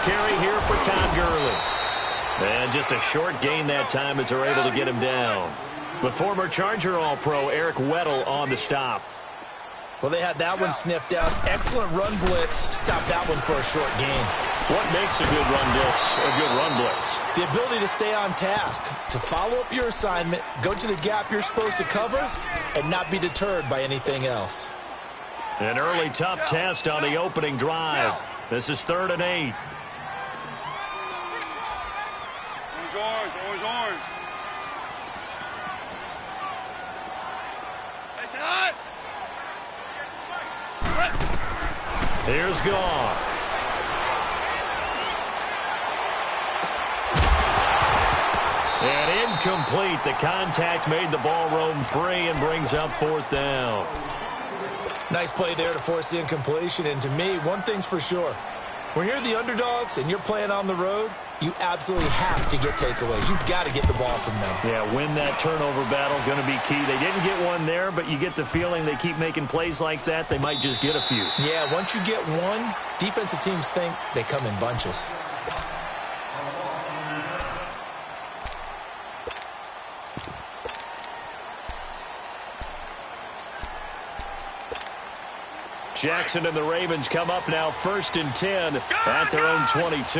carry here for Todd Gurley. And just a short gain that time as they're able to get him down. The former Charger All-Pro Eric Weddle on the stop. Well, they had that one sniffed out. Excellent run blitz. Stopped that one for a short gain. What makes a good run blitz a good run blitz? The ability to stay on task, to follow up your assignment, go to the gap you're supposed to cover, and not be deterred by anything else. An early tough test on the opening drive. This is 3rd and 8. Orange. Here's Goff. And incomplete. The contact made the ball roam free and brings up 4th down. Nice play there to force the incompletion. And to me, one thing's for sure. When you're the underdogs and you're playing on the road, you absolutely have to get takeaways. You've got to get the ball from them. Yeah, win that turnover battle, going to be key. They didn't get one there, but you get the feeling they keep making plays like that, they might just get a few. Yeah, once you get one, defensive teams think they come in bunches. Jackson and the Ravens come up now 1st and 10 at their own 22.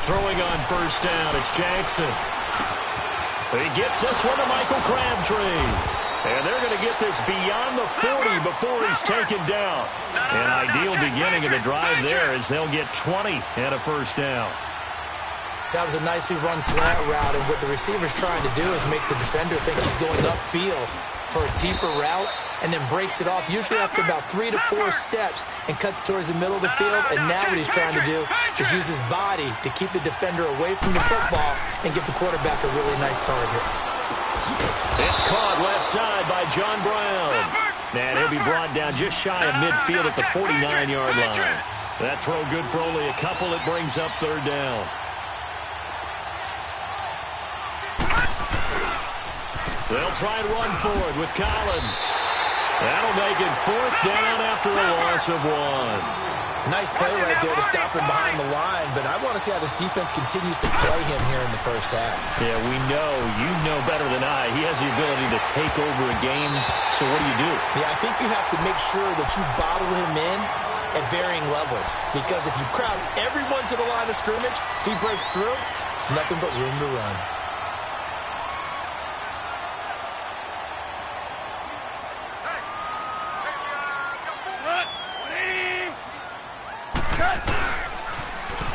Throwing on 1st down, it's Jackson. He gets this one to Michael Crabtree. And they're going to get this beyond the 40 before he's taken down. An ideal beginning of the drive there as they'll get 20 and a 1st down. That was a nicely run slant route, and what the receiver's trying to do is make the defender think he's going upfield for a deeper route, and then breaks it off, usually after about 3 to 4 steps, and cuts towards the middle of the field. And now what he's trying to do is use his body to keep the defender away from the football and give the quarterback a really nice target. It's caught left side by John Brown. And he'll be brought down just shy of midfield at the 49-yard line. That throw good for only a couple. It brings up 3rd down. They'll try and run forward with Collins. That'll make it 4th down after a loss of 1. Nice play right there to stop him behind the line, but I want to see how this defense continues to play him here in the 1st half. Yeah, we know. You know better than I. He has the ability to take over a game, so what do? Yeah, I think you have to make sure that you bottle him in at varying levels, because if you crowd everyone to the line of scrimmage, if he breaks through, it's nothing but room to run.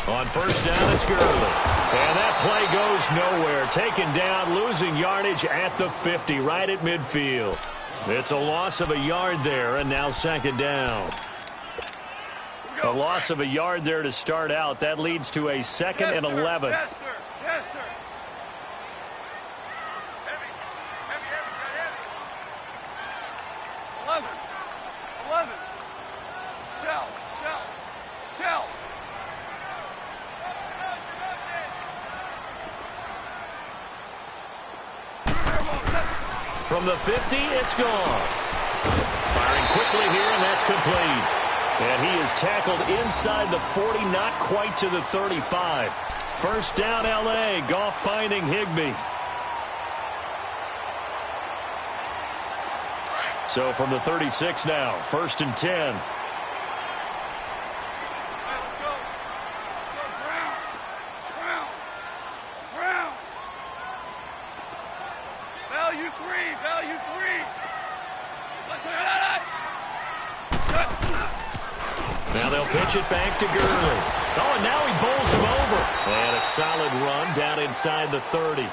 On 1st down, it's Gurley. And that play goes nowhere. Taken down, losing yardage at the 50, right at midfield. It's a loss of a yard there, and now 2nd down. A loss of a yard there to start out. That leads to a 2nd and 11. From the 50, it's gone. Firing quickly here, and that's complete. And he is tackled inside the 40, not quite to the 35. 1st down, L.A. Goff finding Higbee. So from the 36 now, 1st and 10. Now they'll pitch it back to Gurley. Oh, and now he bowls him over. And a solid run down inside the 30.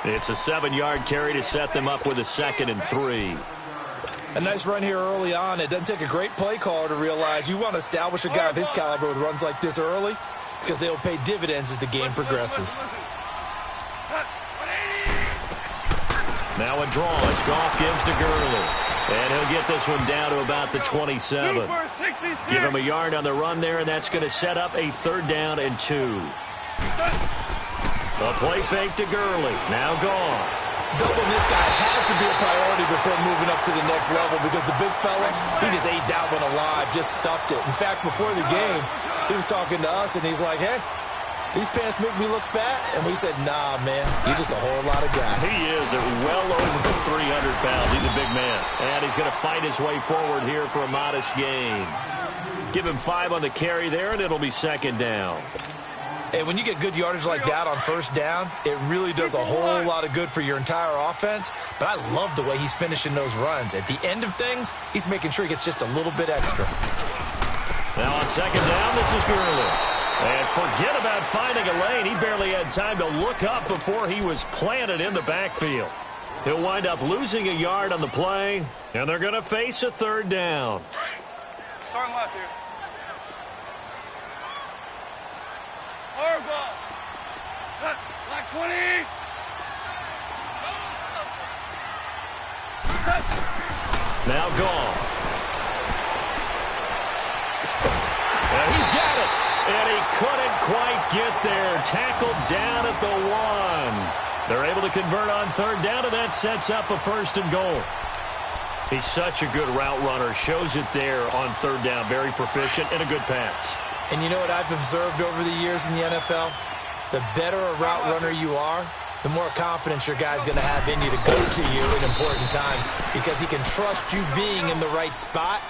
It's a 7-yard carry to set them up with a 2nd and 3. A nice run here early on. It doesn't take a great play caller to realize you want to establish a guy of his caliber with runs like this early, because they will pay dividends as the game progresses. Now a draw as Goff gives to Gurley. And he'll get this one down to about the 27. Give him a yard on the run there, and that's going to set up a 3rd down and 2. A play fake to Gurley. Now Goff. Doubling this guy has to be a priority before moving up to the next level because the big fella, he just ate that one alive, just stuffed it. In fact, before the game, he was talking to us, and he's like, hey, these pants make me look fat. And we said, nah, man, you're just a whole lot of guy. He is at well over 300 pounds. He's a big man. And he's going to fight his way forward here for a modest gain. Give him 5 on the carry there, and it'll be second down. And when you get good yardage like that on first down, it really does a whole lot of good for your entire offense. But I love the way he's finishing those runs. At the end of things, he's making sure he gets just a little bit extra. Now on second down, this is Gurley. And forget about finding a lane. He barely had time to look up before he was planted in the backfield. He'll wind up losing a yard on the play, and they're going to face a third down. Starting left here. Hard ball. Like 20. Now gone. And he's got it. And he couldn't quite get there. Tackled down at the 1. They're able to convert on third down, and that sets up a first and goal. He's such a good route runner. Shows it there on third down. Very proficient and a good pass. And you know what I've observed over the years in the NFL? The better a route runner you are, the more confidence your guy's going to have in you to go to you in important times because he can trust you being in the right spot,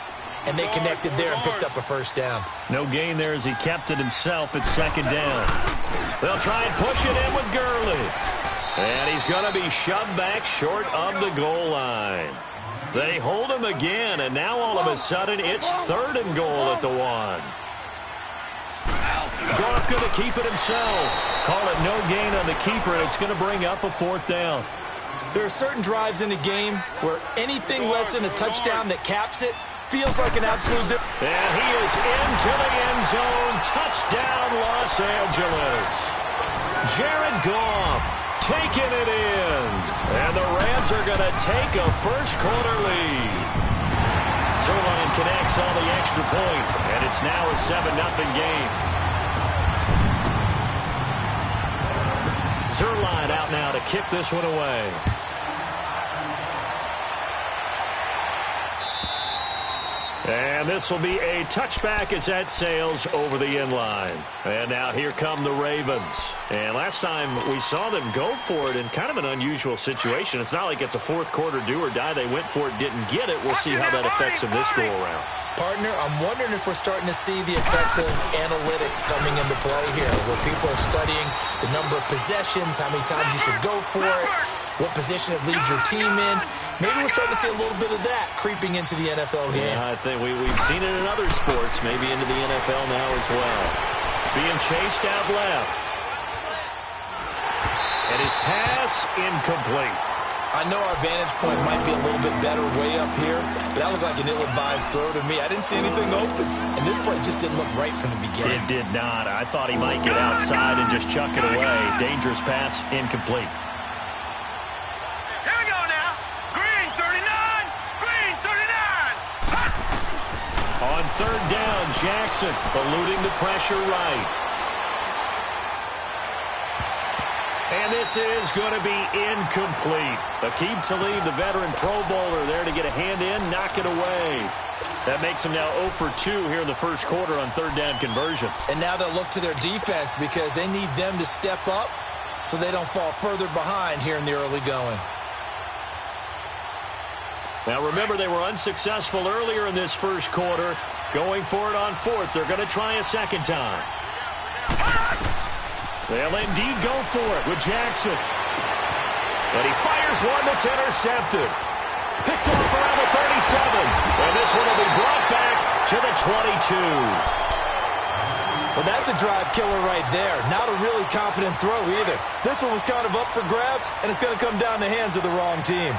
and they connected there and picked up a first down. No gain there as he kept it himself at second down. They'll try and push it in with Gurley. And he's going to be shoved back short of the goal line. They hold him again, and now all of a sudden it's third and goal at the 1. Goff going to keep it himself. Call it no gain on the keeper, and it's going to bring up a fourth down. There are certain drives in a game where anything less than a touchdown that caps it feels like an absolute difference. And he is into the end zone. Touchdown, Los Angeles. Jared Goff taking it in. And the Rams are going to take a first-quarter lead. Zuerlein connects on the extra point, and it's now a 7-0 game. Zuerlein out now to kick this one away. And this will be a touchback as that sails over the end line. And now here come the Ravens. And last time we saw them go for it in kind of an unusual situation. It's not like it's a fourth-quarter do-or-die. They went for it, didn't get it. We'll see how that affects them this go-around. Partner, I'm wondering if we're starting to see the effects of analytics coming into play here, where people are studying the number of possessions, how many times you should go for it, what position it leaves your team in. Maybe we're starting to see a little bit of that creeping into the NFL game. Yeah, I think we've seen it in other sports, maybe into the NFL now as well. Being chased out left. And his pass incomplete. I know our vantage point might be a little bit better way up here, but that looked like an ill-advised throw to me. I didn't see anything open, and this play just didn't look right from the beginning. It did not. I thought he might get outside and just chuck it away. Dangerous pass, incomplete. Here we go now. Green 39. Green 39. On third down, Jackson eluding the pressure right. And this is going to be incomplete. Aqib Talib, the veteran Pro Bowler, there to get a hand in, knock it away. That makes them now 0 for 2 here in the first quarter on third down conversions. And now they'll look to their defense because they need them to step up so they don't fall further behind here in the early going. Now remember, they were unsuccessful earlier in this first quarter. Going for it on fourth. They're going to try a second time. They'll indeed go for it with Jackson. And he fires one that's intercepted. Picked off around the 37. And this one will be brought back to the 22. Well, that's a drive killer right there. Not a really confident throw either. This one was kind of up for grabs, and it's going to come down the hands of the wrong team.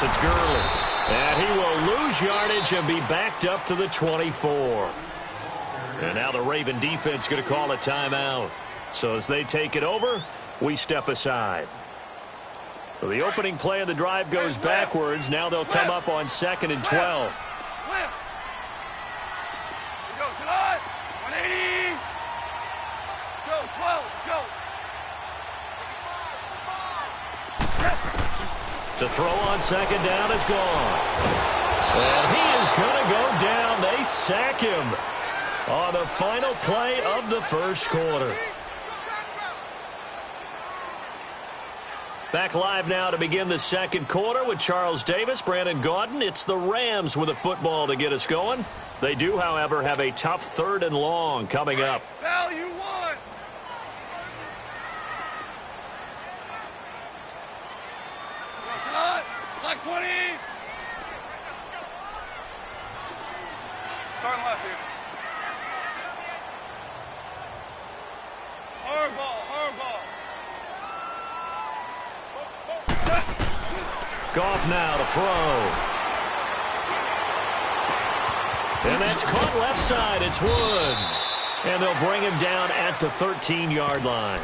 It's Gurley. And he will lose yardage and be backed up to the 24. And now the Raven defense going to call a timeout. So as they take it over, we step aside. So the opening play of the drive goes backwards. Now they'll come up on 2nd and 12. Left. Go, Salah. 180. Go, 12. Go. To throw on 2nd down is gone. And he is going to go down. They sack him on the final play of the first quarter. Back live now to begin the second quarter with Charles Davis, Brandon Gaudin. It's the Rams with a football to get us going. They do, however, have a tough 3rd and long coming up. Value 1. Go, Salah. Black 20. Starting left here. Hard ball, hard ball. Goff now to throw. And that's caught left side. It's Woods. And they'll bring him down at the 13-yard line.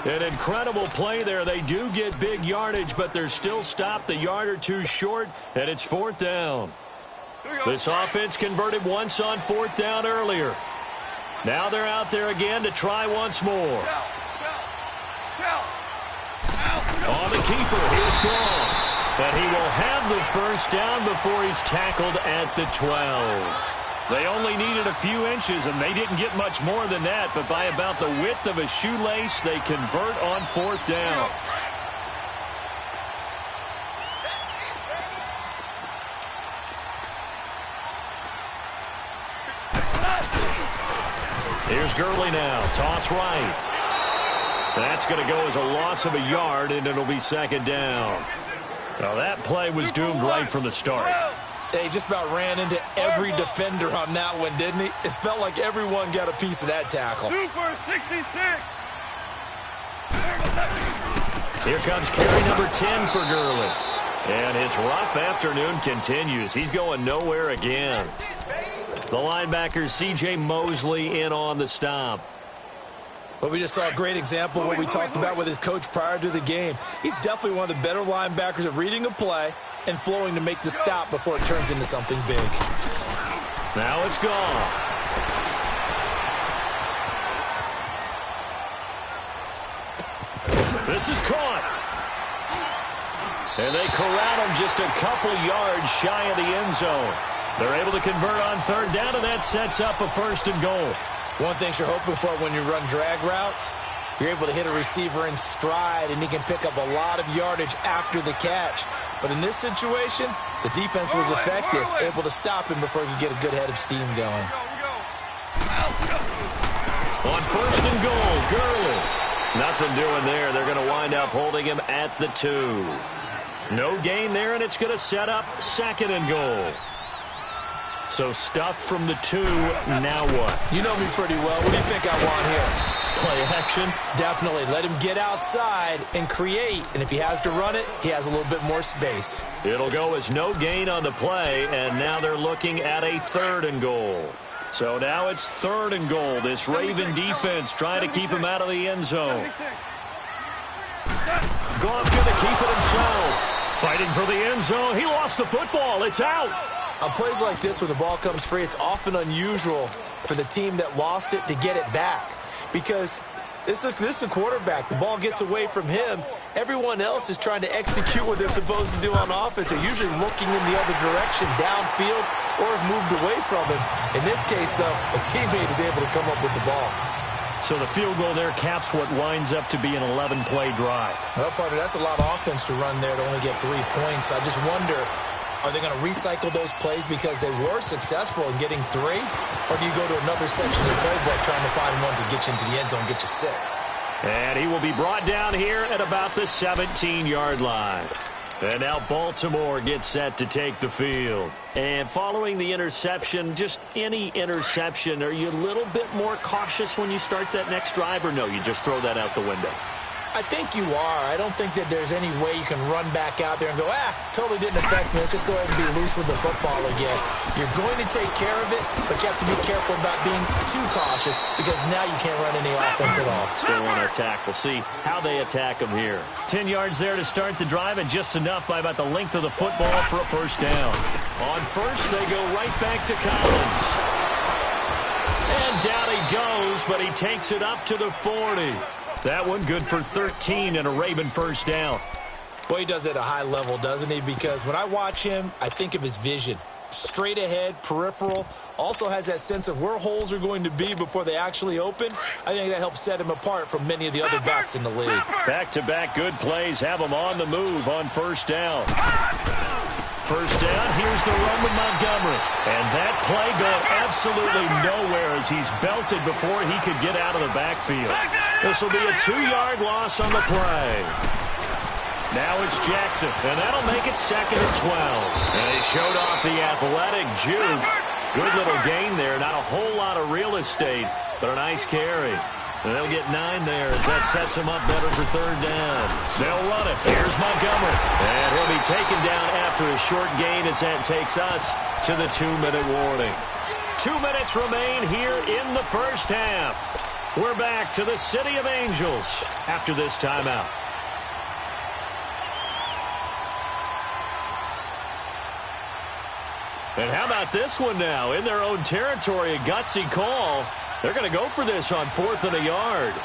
An incredible play there. They do get big yardage, but they're still stopped a yard or two short, and it's 4th down. This offense converted once on 4th down earlier. Now they're out there again to try once more. On the keeper, here's Goff. And he will have the first down before he's tackled at the 12. They only needed a few inches, and they didn't get much more than that. But by about the width of a shoelace, they convert on 4th down. Here's Gurley now. Toss right. That's going to go as a loss of a yard, and it'll be 2nd down. Now that play was doomed right from the start. They just about ran into every defender on that one, didn't he? It felt like everyone got a piece of that tackle. Super 66. Here comes carry number 10 for Gurley. And his rough afternoon continues. He's going nowhere again. The linebacker, C.J. Mosley, in on the stop. Well, we just saw a great example of what we talked about with his coach prior to the game. He's definitely one of the better linebackers at reading a play and flowing to make the stop before it turns into something big. Now it's gone. This is caught. And they corral him just a couple yards shy of the end zone. They're able to convert on 3rd down, and that sets up a 1st and goal. One thing you're hoping for when you run drag routes, you're able to hit a receiver in stride, and he can pick up a lot of yardage after the catch. But in this situation, the defense was effective, able to stop him before he could get a good head of steam going. On 1st and goal, Gurley. Nothing doing there. They're going to wind up holding him at the 2. No gain there, and it's going to set up 2nd and goal. So stuff from the 2, now what? You know me pretty well. What do you think I want here? Play action? Definitely. Let him get outside and create. And if he has to run it, he has a little bit more space. It'll go as no gain on the play, and now they're looking at a 3rd and goal. So now it's 3rd and goal. This Raven defense trying to keep him out of the end zone. Goff going to keep it himself. Fighting for the end zone. He lost the football. It's out. On plays like this, when the ball comes free, it's often unusual for the team that lost it to get it back. Because this is a quarterback. The ball gets away from him. Everyone else is trying to execute what they're supposed to do on offense. They're usually looking in the other direction, downfield, or have moved away from him. In this case, though, a teammate is able to come up with the ball. So the field goal there caps what winds up to be an 11-play drive. Well, partner, that's a lot of offense to run there to only get 3 points. I just wonder, are they going to recycle those plays because they were successful in getting 3? Or do you go to another section of the playbook trying to find ones that get you into the end zone and get you 6? And he will be brought down here at about the 17-yard line. And now Baltimore gets set to take the field. And following the interception, just any interception, are you a little bit more cautious when you start that next drive, or no, you just throw that out the window? I think you are. I don't think that there's any way you can run back out there and go, totally didn't affect me. Let's just go ahead and be loose with the football again. You're going to take care of it, but you have to be careful about being too cautious because now you can't run any offense at all. Still want to attack. We'll see how they attack them here. 10 yards there to start the drive, and just enough by about the length of the football for a first down. On first, they go right back to Collins. And down he goes, but he takes it up to the 40. That one good for 13 and a Raven first down. Boy, he does it at a high level, doesn't he? Because when I watch him, I think of his vision. Straight ahead, peripheral. Also has that sense of where holes are going to be before they actually open. I think that helps set him apart from many of the other backs in the league. Back-to-back good plays have him on the move on first down. First down, here's the run with Montgomery. And that play going absolutely nowhere as he's belted before he could get out of the backfield. This will be a 2-yard loss on the play. Now it's Jackson, and that'll make it 2nd and 12. And he showed off the athletic juke. Good little gain there. Not a whole lot of real estate, but a nice carry. And they'll get 9 there as that sets him up better for 3rd down. They'll run it. Here's Montgomery. And he'll be taken down after a short gain as that takes us to the 2-minute warning. 2 minutes remain here in the first half. We're back to the City of Angels after this timeout. And how about this one now? In their own territory, a gutsy call. They're going to go for this on 4th and a yard.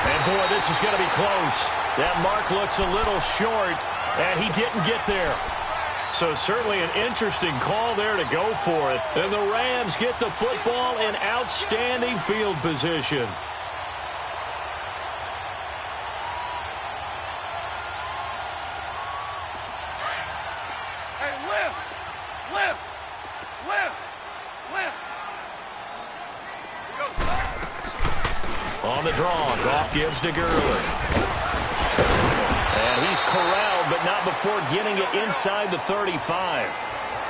And, boy, this is going to be close. That mark looks a little short, and he didn't get there. So certainly an interesting call there to go for it. And the Rams get the football in outstanding field position. On the draw, Goff gives to Gurley. And he's corralled, but not before getting it inside the 35.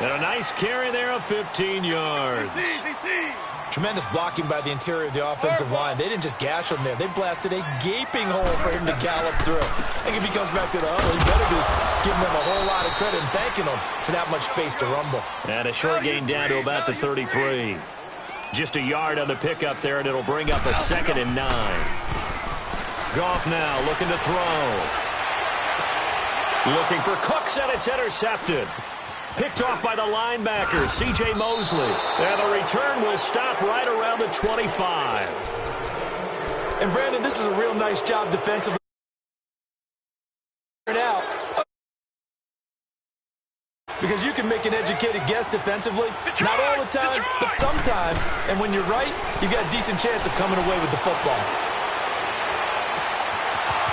And a nice carry there of 15 yards. Tremendous blocking by the interior of the offensive line. They didn't just gash him there. They blasted a gaping hole for him to gallop through. I think if he comes back to the huddle, he better be giving them a whole lot of credit and thanking them for that much space to rumble. And a short gain down to about the 33. Just a yard on the pickup there, and it'll bring up a 2nd and 9. Goff now looking to throw. Looking for Cooks, and it's intercepted. Picked off by the linebacker, C.J. Mosley. And the return will stop right around the 25. And, Brandon, this is a real nice job defensively. Because you can make an educated guess defensively. Not all the time, but sometimes. And when you're right, you've got a decent chance of coming away with the football.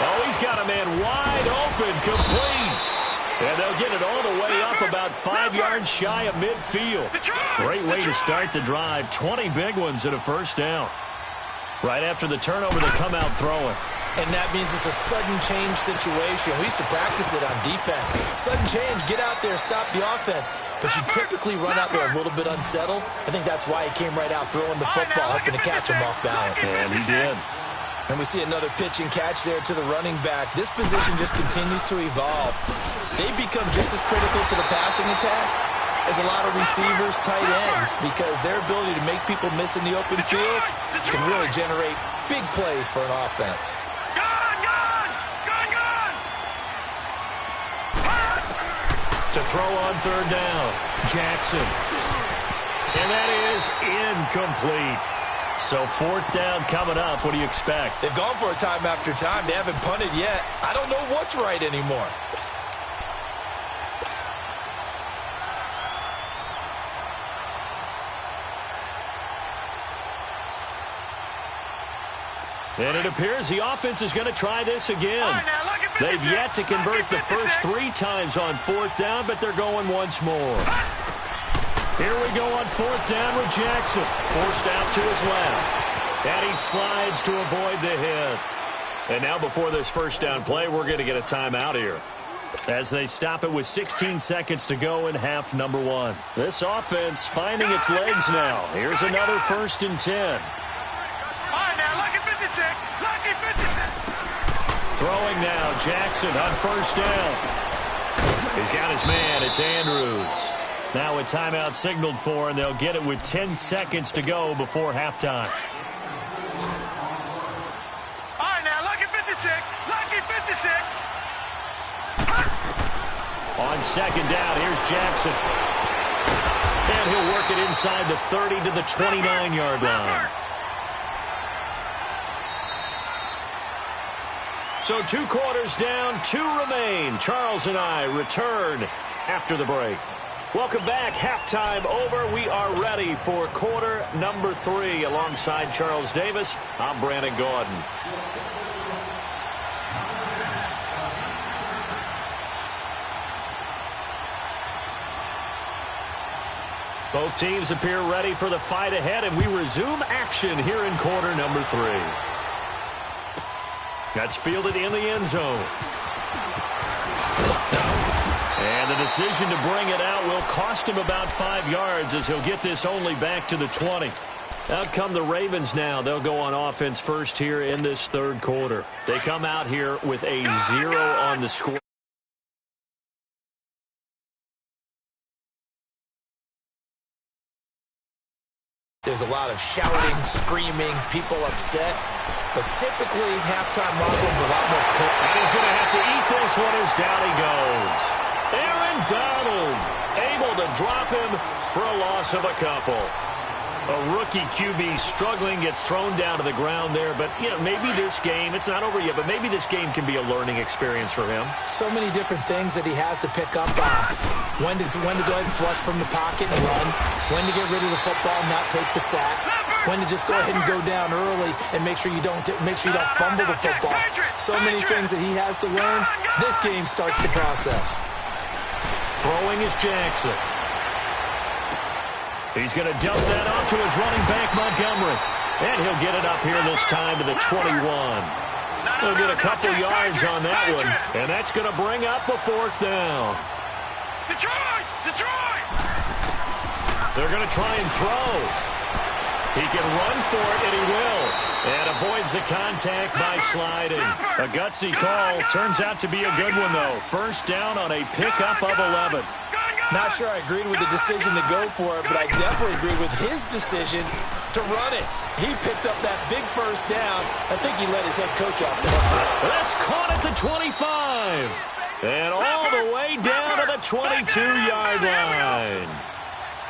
Oh, he's got a man wide open, complete. And they'll get it all the way up about 5 yards shy of midfield. Great way to start the drive. 20 big ones at a first down. Right after the turnover, they come out throwing. And that means it's a sudden change situation. We used to practice it on defense. Sudden change, get out there, stop the offense. But you typically run out there a little bit unsettled. I think that's why he came right out throwing the football, hoping to catch him off balance. And he did. And we see another pitch and catch there to the running back. This position just continues to evolve. They become just as critical to the passing attack as a lot of receivers, tight ends, because their ability to make people miss in the open field can really generate big plays for an offense. To throw on 3rd down, Jackson. And that is incomplete. So 4th down coming up. What do you expect? They've gone for it time after time. They haven't punted yet. I don't know what's right anymore. And it appears the offense is going to try this again. They've yet to convert the first 3 times on 4th down, but they're going once more. Here we go on 4th down with Jackson. Forced out to his left. And he slides to avoid the hit. And now before this first down play, we're going to get a timeout here, as they stop it with 16 seconds to go in half number 1. This offense finding its legs now. Here's another 1st and 10. Throwing now, Jackson on first down. He's got his man. It's Andrews. Now a timeout signaled for, and they'll get it with 10 seconds to go before halftime. All right, now, lucky 56. Lucky 56. On second down, here's Jackson. And he'll work it inside the 30 to the 29-yard line. So 2 quarters down, 2 remain. Charles and I return after the break. Welcome back. Halftime over. We are ready for quarter number 3. Alongside Charles Davis, I'm Brandon Gordon. Both teams appear ready for the fight ahead, and we resume action here in quarter number 3. That's fielded in the end zone. And the decision to bring it out will cost him about 5 yards, as he'll get this only back to the 20. Out come the Ravens now. They'll go on offense first here in this third quarter. They come out here with a 0 on the score. There's a lot of shouting, screaming, people upset. But typically, halftime locker room's a lot more clear. And he's going to have to eat this one as down he goes. Aaron Donald able to drop him for a loss of a couple. A rookie QB struggling, gets thrown down to the ground there. But, you know, maybe this game, it's not over yet, but maybe this game can be a learning experience for him. So many different things that he has to pick up on. When to go ahead and flush from the pocket and run. When to get rid of the football and not take the sack. When to just go ahead and go down early and make sure you don't fumble the football. So many things that he has to learn. This game starts the process. Throwing is Jackson. He's going to dump that off to his running back, Montgomery. And he'll get it up here this time to the 21. He'll get a couple yards on that one. And that's going to bring up a 4th down. Detroit! Detroit! They're going to try and throw. He can run for it, and he will. And avoids the contact by sliding. A gutsy call. Turns out to be a good one, though. First down on a pickup of 11. Not sure I agreed with the decision to go for it, but I definitely agree with his decision to run it. He picked up that big first down. I think he let his head coach off the hook. That's caught at the 25. And all the way down to the 22-yard line.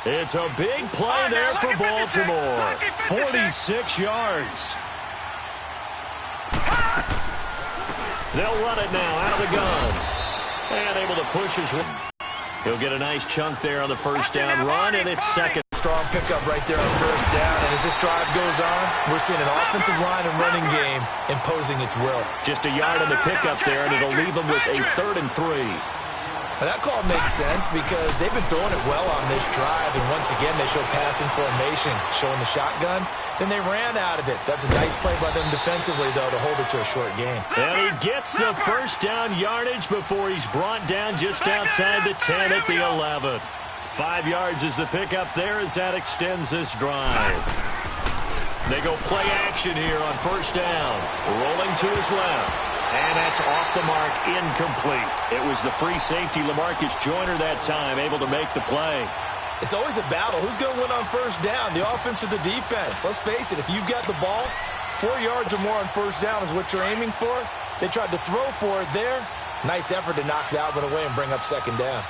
It's a big play there for Baltimore. 46 yards. They'll run it now out of the gun. And able to push his way. He'll get a nice chunk there on the first down run, and it's second. Strong pickup right there on first down. And as this drive goes on, we're seeing an offensive line and running game imposing its will. Just a yard on the pickup there, and it'll leave them with a 3rd and 3. Well, that call makes sense because they've been throwing it well on this drive, and once again they show passing formation, showing the shotgun. Then they ran out of it. That's a nice play by them defensively, though, to hold it to a short game. And he gets the first down yardage before he's brought down just outside the 10 at the 11. 5 yards is the pickup there as that extends this drive. They go play action here on first down. Rolling to his left. And that's off the mark, incomplete. It was the free safety, LaMarcus Joyner, that time, able to make the play. It's always a battle. Who's going to win on first down, the offense or the defense? Let's face it, if you've got the ball, 4 yards or more on first down is what you're aiming for. They tried to throw for it there. Nice effort to knock that one away and bring up second down.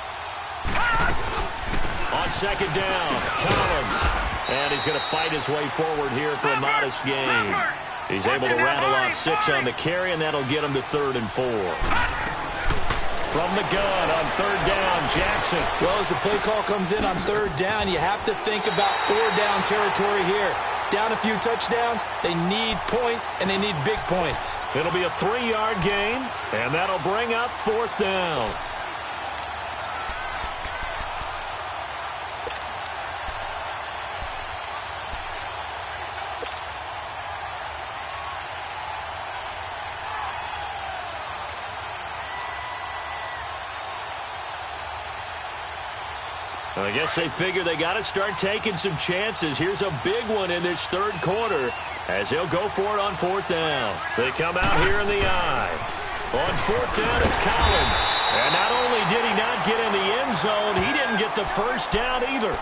On second down, Collins. And he's going to fight his way forward here for a modest gain. He's able to rattle off 6 on the carry, and that'll get him to 3rd and 4. From the gun on 3rd down, Jackson. Well, as the play call comes in on 3rd down, you have to think about 4-down territory here. Down a few touchdowns, they need points, and they need big points. It'll be a 3-yard gain, and that'll bring up 4th down. I guess they figure they got to start taking some chances. Here's a big one in this third quarter as he'll go for it on 4th down. They come out here in the I. On fourth down, it's Collins. And not only did he not get in the end zone, he didn't get the first down either.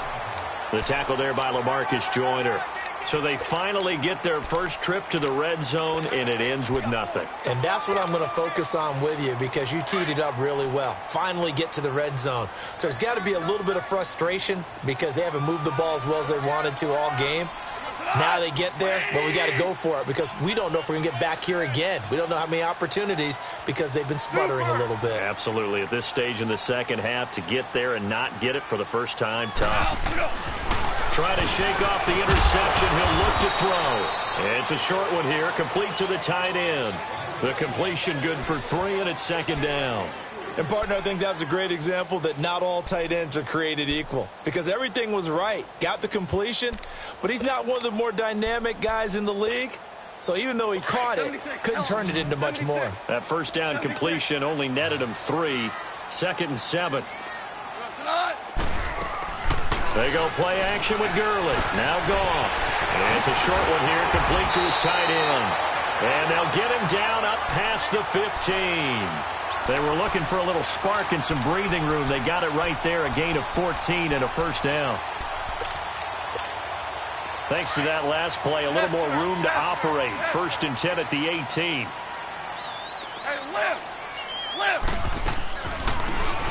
The tackle there by LaMarcus Joyner. So they finally get their first trip to the red zone, and it ends with nothing. And that's what I'm going to focus on with you, because you teed it up really well. Finally get to the red zone. So there's got to be a little bit of frustration because they haven't moved the ball as well as they wanted to all game. Now they get there, but we got to go for it because we don't know if we're going to get back here again. We don't know how many opportunities because they've been sputtering a little bit. Absolutely. At this stage in the second half, to get there and not get it for the first time, tough. Trying to shake off the interception. He'll look to throw. It's a short one here, complete to the tight end. The completion good for 3, and it's second down. And, partner, I think that's a great example that not all tight ends are created equal because everything was right. Got the completion, but he's not one of the more dynamic guys in the league. So even though he caught it, couldn't turn it into much more. That first down completion only netted him 3. 2nd and 7. They go play action with Gurley. Now gone. And it's a short one here, complete to his tight end. And they'll get him down up past the 15. They were looking for a little spark and some breathing room. They got it right there, a gain of 14 and a first down. Thanks to that last play, a little more room to operate. 1st and 10 at the 18. Hey, lift!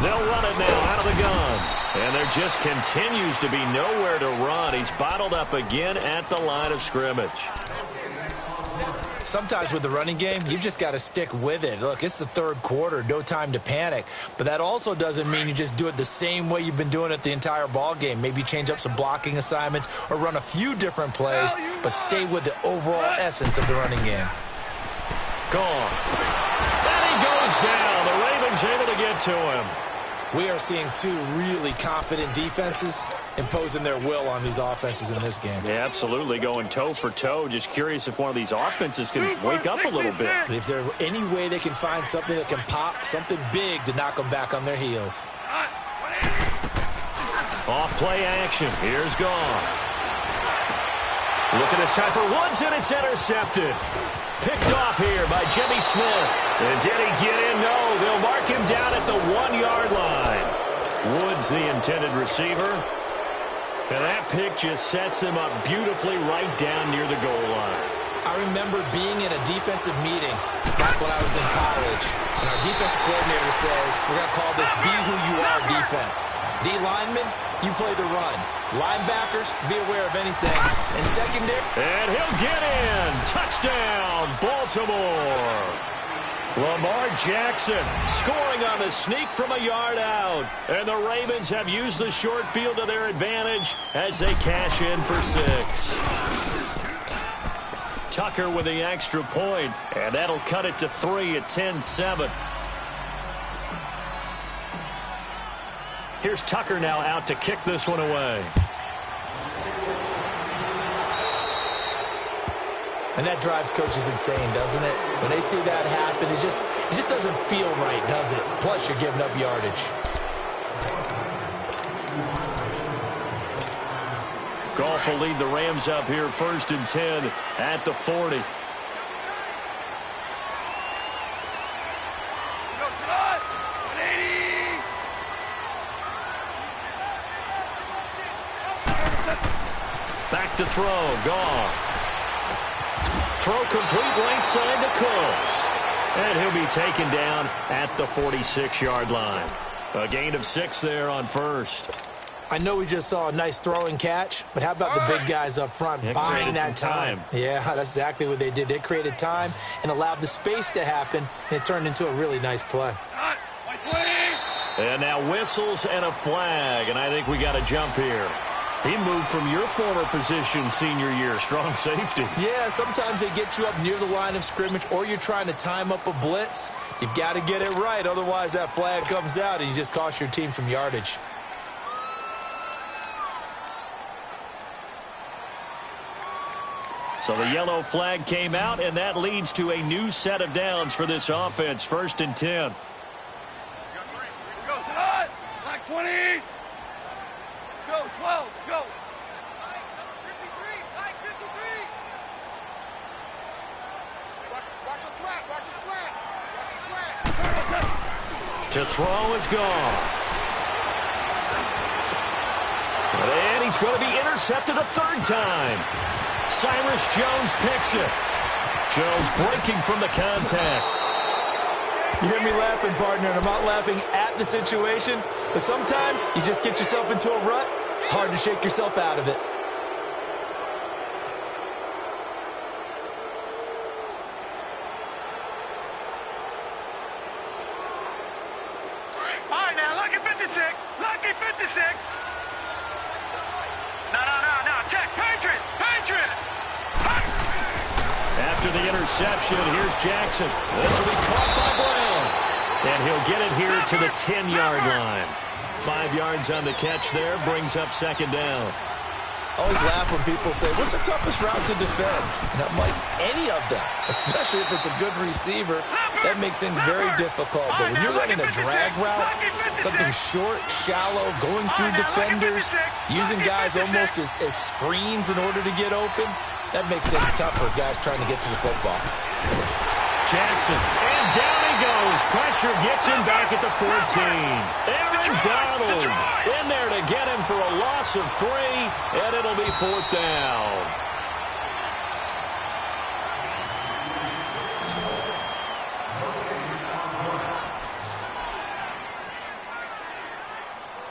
They'll run it now out of the gun. And there just continues to be nowhere to run. He's bottled up again at the line of scrimmage. Sometimes with the running game, you've just got to stick with it. Look, it's the third quarter, no time to panic. But that also doesn't mean you just do it the same way you've been doing it the entire ball game. Maybe change up some blocking assignments or run a few different plays, but stay with the overall essence of the running game. Gone. And he goes down. The Ravens able to get to him. We are seeing two really confident defenses imposing their will on these offenses in this game. Yeah, absolutely, going toe for toe. Just curious if one of these offenses can wake up a little bit. Is there any way they can find something that can pop, something big to knock them back on their heels? Off play action. Here's Goff. Look at this time for Woods, and it's intercepted. Picked off here by Jimmy Smith. And did he get in? No. They'll mark him down at the 1-yard line. Woods, the intended receiver. And that pick just sets him up beautifully right down near the goal line. I remember being in a defensive meeting back when I was in college. And our defensive coordinator says, we're going to call this be who you are defense. D linemen, you play the run. Linebackers, be aware of anything. And secondary. And he'll get in. Touchdown, Baltimore. Lamar Jackson scoring on the sneak from a yard out. And the Ravens have used the short field to their advantage as they cash in for 6. Tucker with the extra point, and that'll cut it to 3 at 10-7. Here's Tucker now out to kick this one away. And that drives coaches insane, doesn't it? When they see that happen, it just doesn't feel right, does it? Plus, you're giving up yardage. Goff will lead the Rams up here, 1st and 10 at the 40. Back to throw, Goff. Throw complete right side to Cooks. And he'll be taken down at the 46-yard line. A gain of 6 there on 1st. I know we just saw a nice throwing catch, but how about the big guys up front buying that time? Yeah, that's exactly what they did. They created time and allowed the space to happen, and it turned into a really nice play. And now whistles and a flag, and I think we got a jump here. He moved from your former position senior year, strong safety. Yeah, sometimes they get you up near the line of scrimmage, or you're trying to time up a blitz. You've got to get it right, otherwise that flag comes out and you just cost your team some yardage. So the yellow flag came out, and that leads to a new set of downs for this offense. 1st and 10. Go, Sanad! Black 20! Let's go, 12, let's go! 53! Watch the slant, watch the slant! Watch the slant! To throw is Goff. And he's going to be intercepted a third time. Cyrus Jones picks it. Jones breaking from the contact. You hear me laughing, partner, and I'm not laughing at the situation, but sometimes you just get yourself into a rut. It's hard to shake yourself out of it. All right, now, lucky 56. Lucky 56. No. Check. Patriot. Patriot. After the interception, here's Jackson. This will be caught by Brown. And he'll get it here to the 10-yard line. 5 yards on the catch there, brings up second down. I always laugh when people say, what's the toughest route to defend? And I'm like, any of them, especially if it's a good receiver. That makes things very difficult. But when you're running a drag route, something short, shallow, going through defenders, using guys almost as screens in order to get open, that makes things tough for guys trying to get to the football. Jackson, and down he goes. Pressure gets him back at the 14. Aaron Donald in there to get him for a loss of 3, and it'll be 4th down.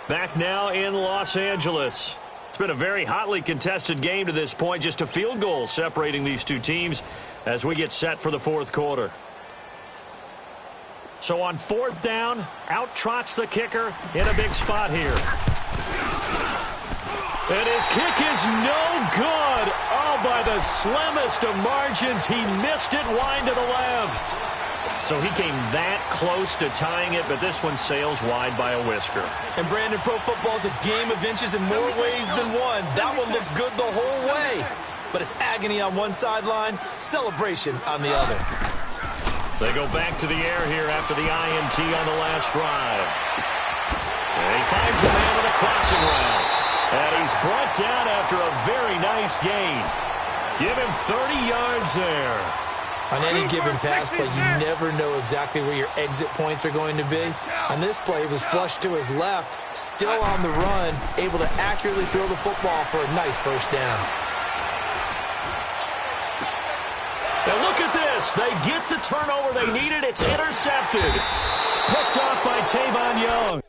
Back now in Los Angeles. It's been a very hotly contested game to this point. Just a field goal separating these two teams as we get set for the 4th quarter. So on 4th down, out trots the kicker in a big spot here. And his kick is no good. Oh, by the slimmest of margins, he missed it wide to the left. So he came that close to tying it, but this one sails wide by a whisker. And Brandon, pro football is a game of inches in more ways than one. That one looked good the whole way. But it's agony on one sideline, celebration on the other. They go back to the air here after the INT on the last drive. And he finds a man with a crossing route. And he's brought down after a very nice gain. Give him 30 yards there. On any given pass play, you never know exactly where your exit points are going to be. On this play, it was flushed to his left, still on the run, able to accurately throw the football for a nice first down. And look at this. They get the turnover they needed. It's intercepted. Picked off by Tavon Young.